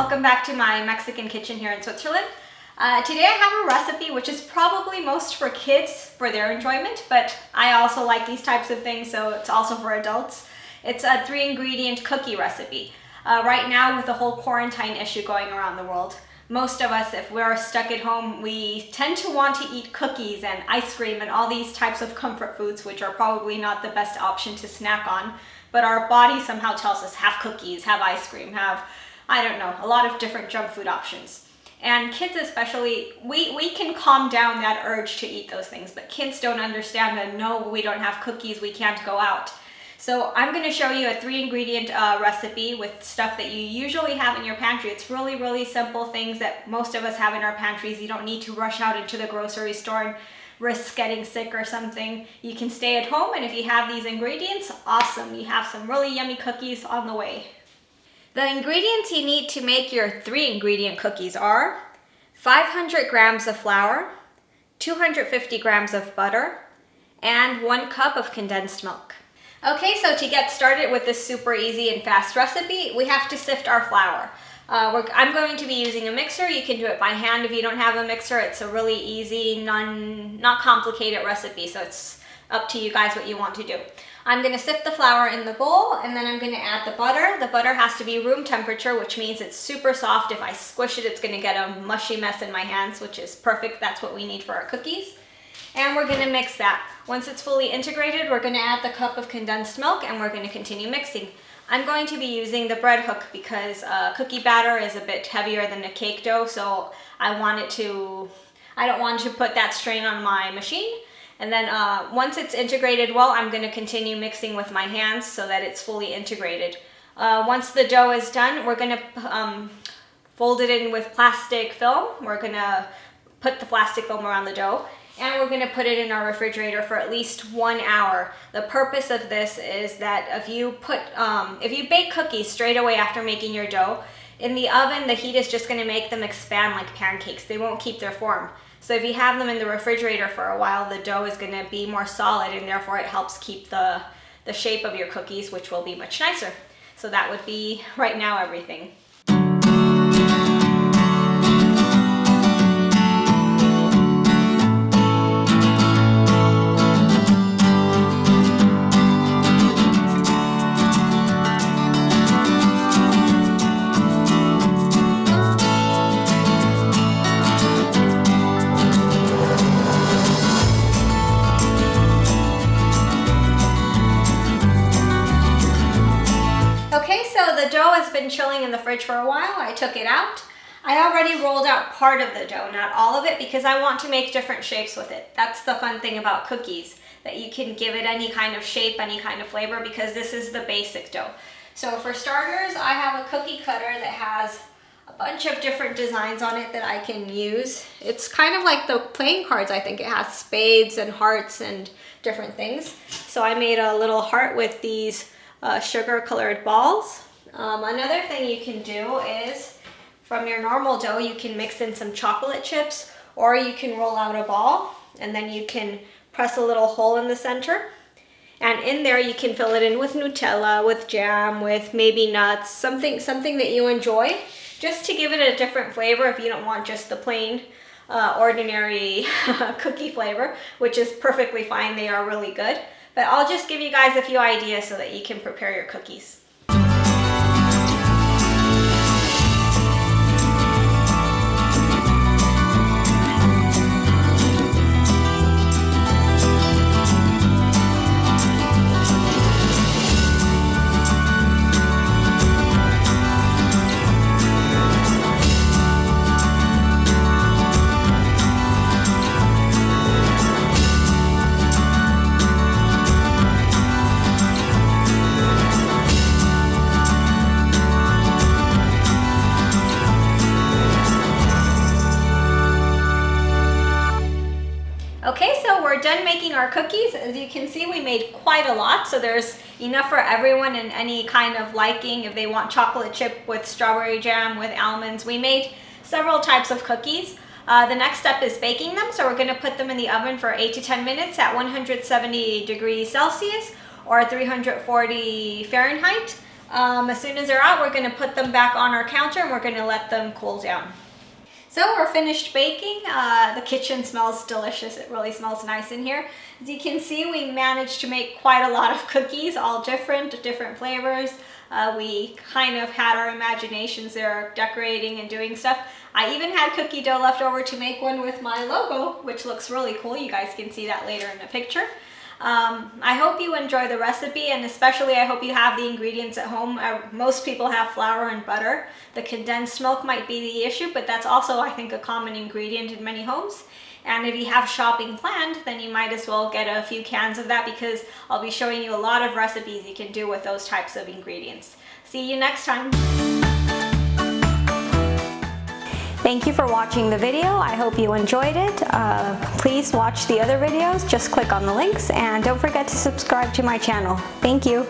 welcome back to my Mexican kitchen here in Switzerland. Today I have a recipe which is probably most for kids for their enjoyment, but I also like these types of things, so it's also for adults. It's a 3-ingredient cookie recipe. Right now, with the whole quarantine issue going around the world, most of us, if we're stuck at home, we tend to want to eat cookies and ice cream and all these types of comfort foods, which are probably not the best option to snack on. But our body somehow tells us, have cookies, have ice cream, have, I don't know, a lot of different junk food options. And kids especially, we can calm down that urge to eat those things, but kids don't understand that no, we don't have cookies, we can't go out. So I'm going to show you a 3-ingredient recipe with stuff that you usually have in your pantry. It's really, really simple things that most of us have in our pantries. You don't need to rush out into the grocery store and risk getting sick or something. You can stay at home, and if you have these ingredients, awesome. You have some really yummy cookies on the way. The ingredients you need to make your 3-ingredient cookies are 500 grams of flour, 250 grams of butter, and 1 cup of condensed milk. Okay, so to get started with this super easy and fast recipe, we have to sift our flour. I'm going to be using a mixer. You can do it by hand if you don't have a mixer. It's a really easy, not complicated recipe, so it's up to you guys what you want to do. I'm going to sift the flour in the bowl, and then I'm going to add the butter. The butter has to be room temperature, which means it's super soft. If I squish it, it's going to get a mushy mess in my hands, which is perfect. That's what we need for our cookies. And we're going to mix that. Once it's fully integrated, we're going to add the cup of condensed milk, and we're going to continue mixing. I'm going to be using the bread hook because cookie batter is a bit heavier than a cake dough, so I don't want to put that strain on my machine. And then once it's integrated well, I'm going to continue mixing with my hands so that it's fully integrated. Once the dough is done, we're going to fold it in with plastic film. We're going to put the plastic film around the dough, and we're going to put it in our refrigerator for at least 1 hour. The purpose of this is that if you bake cookies straight away after making your dough, in the oven, the heat is just going to make them expand like pancakes. They won't keep their form. So if you have them in the refrigerator for a while, the dough is going to be more solid, and therefore it helps keep the shape of your cookies, which will be much nicer. So that would be right now everything. Okay, so the dough has been chilling in the fridge for a while. I took it out. I already rolled out part of the dough, not all of it, because I want to make different shapes with it. That's the fun thing about cookies, that you can give it any kind of shape, any kind of flavor, because this is the basic dough. So for starters, I have a cookie cutter that has a bunch of different designs on it that I can use. It's kind of like the playing cards, I think. It has spades and hearts and different things. So I made a little heart with these sugar colored balls. Another thing you can do is, from your normal dough, you can mix in some chocolate chips, or you can roll out a ball, and then you can press a little hole in the center, and in there you can fill it in with Nutella, with jam, with maybe nuts, something that you enjoy, just to give it a different flavor if you don't want just the plain ordinary cookie flavor, which is perfectly fine. They are really good. But I'll just give you guys a few ideas so that you can prepare your cookies. Okay, so we're done making our cookies. As you can see, we made quite a lot, so there's enough for everyone in any kind of liking. If they want chocolate chip with strawberry jam, with almonds, we made several types of cookies. The next step is baking them, so we're going to put them in the oven for 8 to 10 minutes at 170 degrees Celsius or 340 Fahrenheit. As soon as they're out, we're gonna put them back on our counter and we're gonna let them cool down. So we're finished baking. The kitchen smells delicious. It really smells nice in here. As you can see, we managed to make quite a lot of cookies, all different flavors. We kind of had our imaginations there decorating and doing stuff. I even had cookie dough left over to make one with my logo, which looks really cool. You guys can see that later in the picture. I hope you enjoy the recipe, and especially I hope you have the ingredients at home. Most people have flour and butter. The condensed milk might be the issue, but that's also, I think, a common ingredient in many homes. And if you have shopping planned, then you might as well get a few cans of that, because I'll be showing you a lot of recipes you can do with those types of ingredients. See you next time. Thank you for watching the video. I hope you enjoyed it. Please watch the other videos. Just click on the links and don't forget to subscribe to my channel. Thank you.